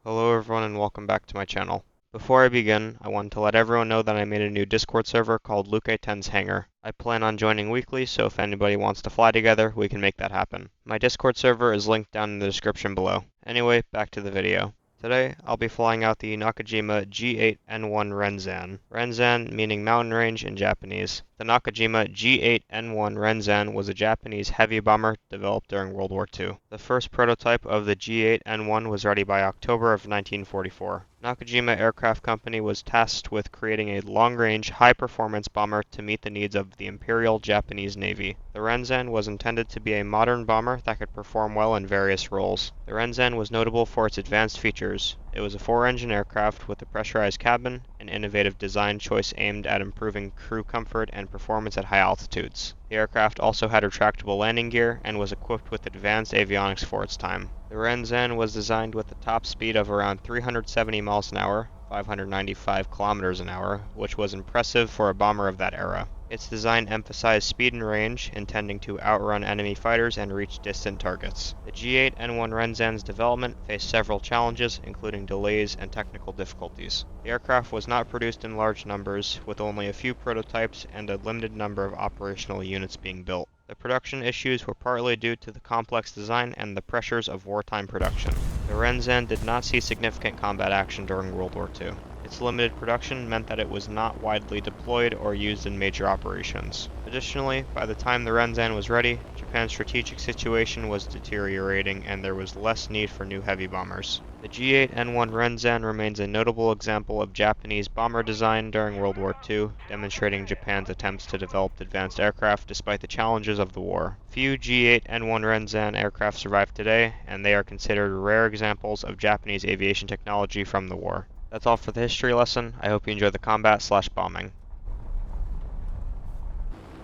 Hello everyone and welcome back to my channel. Before I begin, I want to let everyone know that I made a new Discord server called G8N's Hangar. I plan on joining weekly, so if anybody wants to fly together, we can make that happen. My Discord server is linked down in the description below. Anyway, back to the video. Today, I'll be flying out the Nakajima G8N1 Renzan. Renzan meaning mountain range in Japanese. The Nakajima G8N1 Renzan was a Japanese heavy bomber developed during World War II. The first prototype of the G8N1 was ready by October of 1944. Nakajima Aircraft Company was tasked with creating a long-range, high-performance bomber to meet the needs of the Imperial Japanese Navy. The Renzan was intended to be a modern bomber that could perform well in various roles. The Renzan was notable for its advanced features. It was a four-engine aircraft with a pressurized cabin, an innovative design choice aimed at improving crew comfort and performance at high altitudes. The aircraft also had retractable landing gear and was equipped with advanced avionics for its time. The Renzan was designed with a top speed of around 370 miles an hour, 595 kilometers an hour, which was impressive for a bomber of that era. Its design emphasized speed and range, intending to outrun enemy fighters and reach distant targets. The G8N1 Renzan's development faced several challenges, including delays and technical difficulties. The aircraft was not produced in large numbers, with only a few prototypes and a limited number of operational units being built. The production issues were partly due to the complex design and the pressures of wartime production. The Renzan did not see significant combat action during World War II. Its limited production meant that it was not widely deployed or used in major operations. Additionally, by the time the Renzan was ready, Japan's strategic situation was deteriorating and there was less need for new heavy bombers. The G8N1 Renzan remains a notable example of Japanese bomber design during World War II, demonstrating Japan's attempts to develop advanced aircraft despite the challenges of the war. Few G8N1 Renzan aircraft survive today, and they are considered rare examples of Japanese aviation technology from the war. That's all for the history lesson. I hope you enjoy the combat/bombing.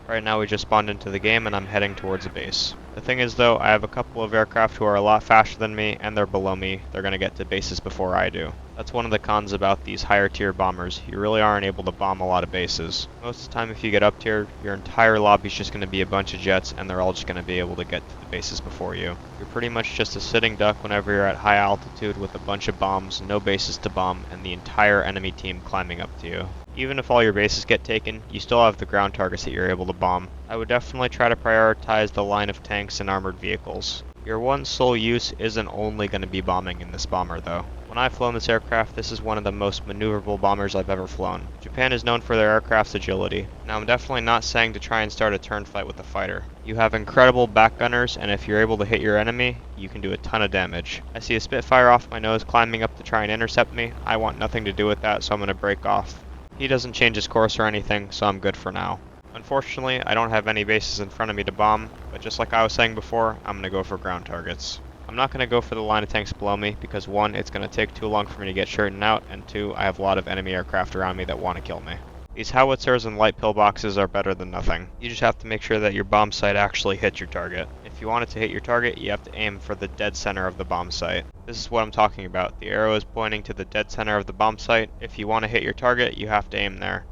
Right now we just spawned into the game and I'm heading towards a base. The thing is though, I have a couple of aircraft who are a lot faster than me and they're below me. They're going to get to bases before I do. That's one of the cons about these higher tier bombers. You really aren't able to bomb a lot of bases. Most of the time if you get up tier, your entire lobby is just going to be a bunch of jets and they're all just going to be able to get to the bases before you. You're pretty much just a sitting duck whenever you're at high altitude with a bunch of bombs, no bases to bomb, and the entire enemy team climbing up to you. Even if all your bases get taken, you still have the ground targets that you're able to bomb. I would definitely try to prioritize the line of tanks and armored vehicles. Your one sole use isn't only going to be bombing in this bomber though. When I've flown this aircraft, this is one of the most maneuverable bombers I've ever flown. Japan is known for their aircraft's agility. Now I'm definitely not saying to try and start a turn fight with a fighter. You have incredible back gunners, and if you're able to hit your enemy, you can do a ton of damage. I see a Spitfire off my nose climbing up to try and intercept me. I want nothing to do with that, so I'm going to break off. He doesn't change his course or anything, so I'm good for now. Unfortunately, I don't have any bases in front of me to bomb, but just like I was saying before, I'm going to go for ground targets. I'm not going to go for the line of tanks below me because 1, it's going to take too long for me to get straightened out, and 2, I have a lot of enemy aircraft around me that want to kill me. These howitzers and light pillboxes are better than nothing. You just have to make sure that your bomb sight actually hits your target. If you want it to hit your target, you have to aim for the dead center of the bomb sight. This is what I'm talking about. The arrow is pointing to the dead center of the bomb sight. If you want to hit your target, you have to aim there.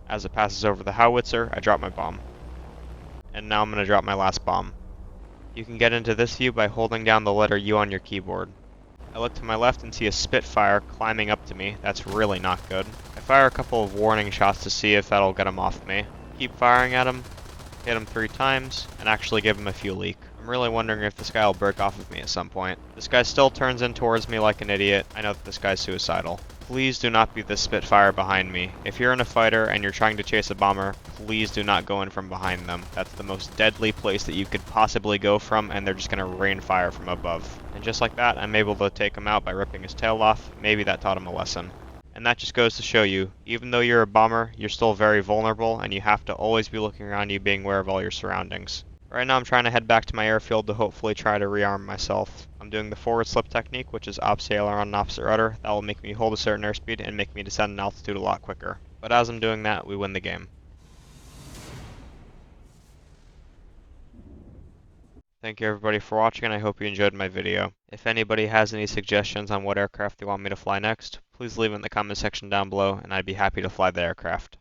As it passes over the howitzer, I drop my bomb. And now I'm going to drop my last bomb. You can get into this view by holding down the letter U on your keyboard. I look to my left and see a Spitfire climbing up to me. That's really not good. I fire a couple of warning shots to see if that'll get him off me. Keep firing at him, hit him 3 times, and actually give him a fuel leak. I'm really wondering if this guy will break off of me at some point. This guy still turns in towards me like an idiot. I know that this guy's suicidal. Please do not be the Spitfire behind me. If you're in a fighter and you're trying to chase a bomber, please do not go in from behind them. That's the most deadly place that you could possibly go from, and they're just going to rain fire from above. And just like that, I'm able to take him out by ripping his tail off. Maybe that taught him a lesson. And that just goes to show you, even though you're a bomber, you're still very vulnerable, and you have to always be looking around you, being aware of all your surroundings. Right now I'm trying to head back to my airfield to hopefully try to rearm myself. I'm doing the forward slip technique, which is opposite aileron and opposite rudder. That will make me hold a certain airspeed and make me descend in altitude a lot quicker. But as I'm doing that, we win the game. Thank you everybody for watching, and I hope you enjoyed my video. If anybody has any suggestions on what aircraft they want me to fly next, please leave it in the comment section down below and I'd be happy to fly the aircraft.